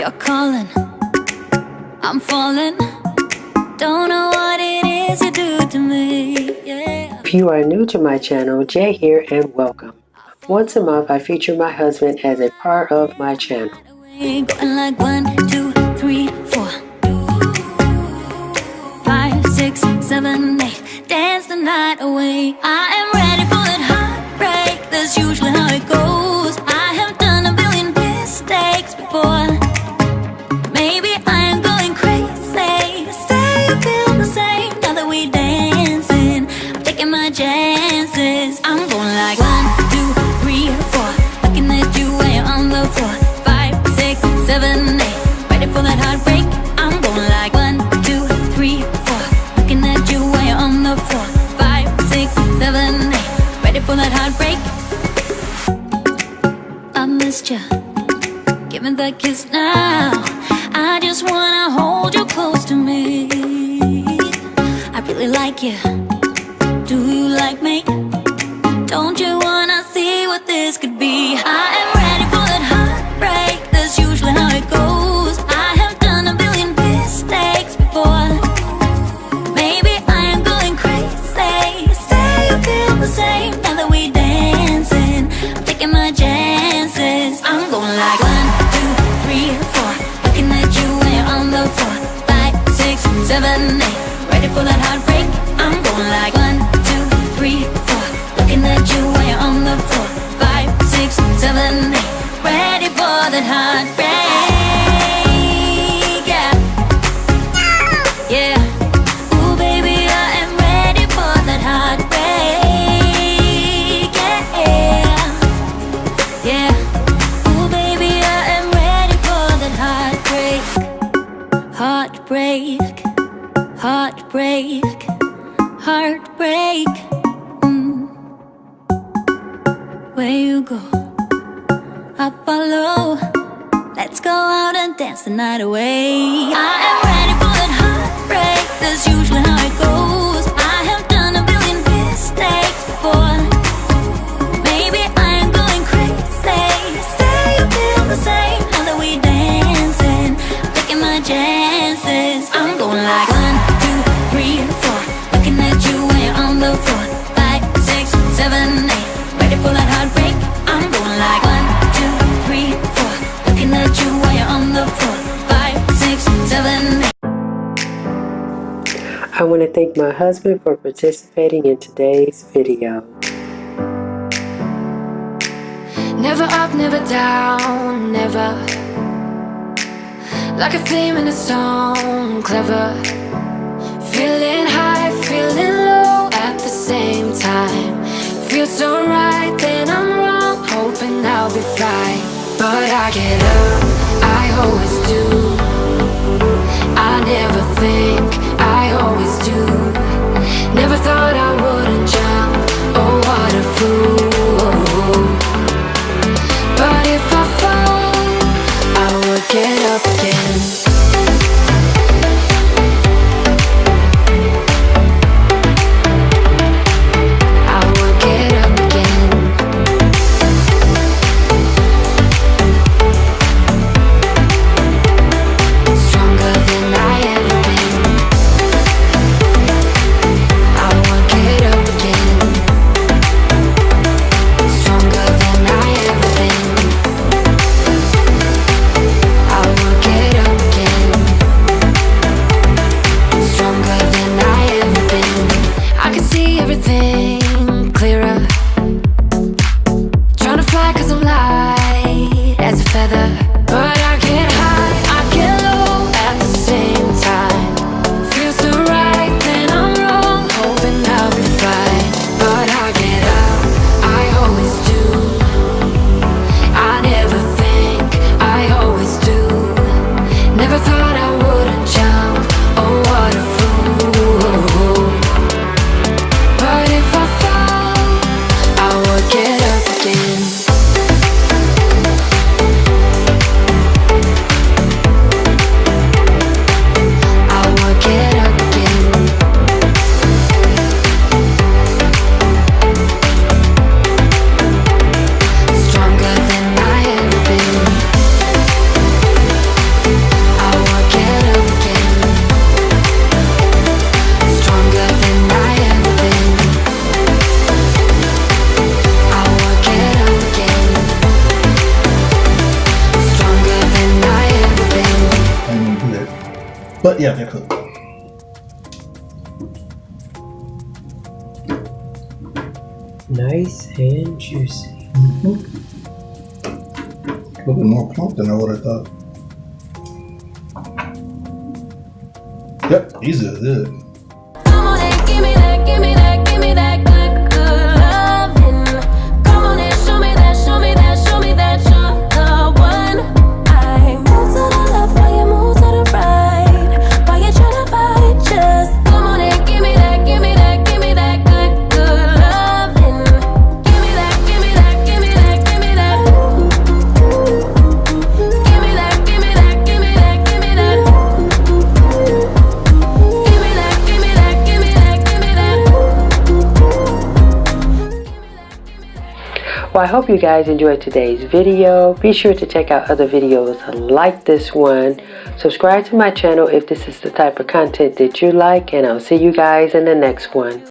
You're calling, I'm falling. Don't know what it is you do to me, yeah. If you are new to my channel, Jay here and welcome. Once a month I feature my husband as a part of my channel. Going like 1, 2, 3, 4, 5, 6, 7, 8. Dance the night away. I am ready for that heartbreak. That's usually how it goes. I have done a billion mistakes before. Maybe I am going crazy. Say you feel the same now that we dancing. I'm taking my chances. I'm going like 1, 2, 3, 4. Looking at you when you're on the floor. 5, 6, 7, 8. Ready for that heartbreak. I'm going like 1, 2, 3, 4. Looking at you when you're on the floor. 5, 6, 7, 8. Ready for that heartbreak. I missed you. Give me that kiss now. I just wanna hold you close to me. I really like you. Do you like me? Don't you wanna see what this could be? I am ready for that heartbreak. That's usually how it goes. I have done a billion mistakes before. Maybe I am going crazy. Say you feel the same now that we dancing. I'm taking my chances. I'm going like 1, 2, 3, 4. Looking at you when you're on the floor. 5, 6, 7, 8. Ready for that heartbreak. I'm going like 1, 2, 3, 4. Looking at you when you're on the floor. 5, 6, 7, 8. Ready for that heartbreak. Yeah, yeah. Ooh, baby, I am ready for that heartbreak. Yeah, yeah. Ooh, baby, I am ready for that heartbreak. Heartbreak, heartbreak, heartbreak. Where you go, I follow. Let's go out and dance the night away. I am ready for that heartbreak. That's usually how it goes. I have done a billion mistakes before. Maybe I am going crazy. Say you feel the same now that we dancing. I'm taking my chances. I'm going like 1, 2, 3, 4. Looking at you when you're on the floor. 5, 6, 7, 8. Ready for that heartbreak. I'm going like 1, 2, 3, 4. Looking at you when you're on the floor. 5, 6, 7, 8. I want to thank my husband for participating in today's video. Never up, never down, never. Like a theme in a song, clever. Feeling high, feeling low at the same time. Feels so right, then I'm wrong, hoping I'll be fine. But I get up, I always do. I never think, I always do. Never thought I wouldn't jump, oh what a fool. But if I fall, I will get up again. Stronger than I ever been. Yeah, they're cooked. Nice and juicy. A little bit more plump than what I thought. Yep, these are good. Come on and give me that, give me that, give me that good, good loving. Come on and show me that, show me that, show me that you're the one. I move to the left while you move to the right. While you tryna fight, just come on and give me that, give me that, give me that good, good loving. Give me that, give me that, give me that, give me that. Give me that, give me that, give me that, give me that. Well, I hope you guys enjoyed today's video. Be sure to check out other videos like this one. Subscribe to my channel if this is the type of content that you like, and I'll see you guys in the next one.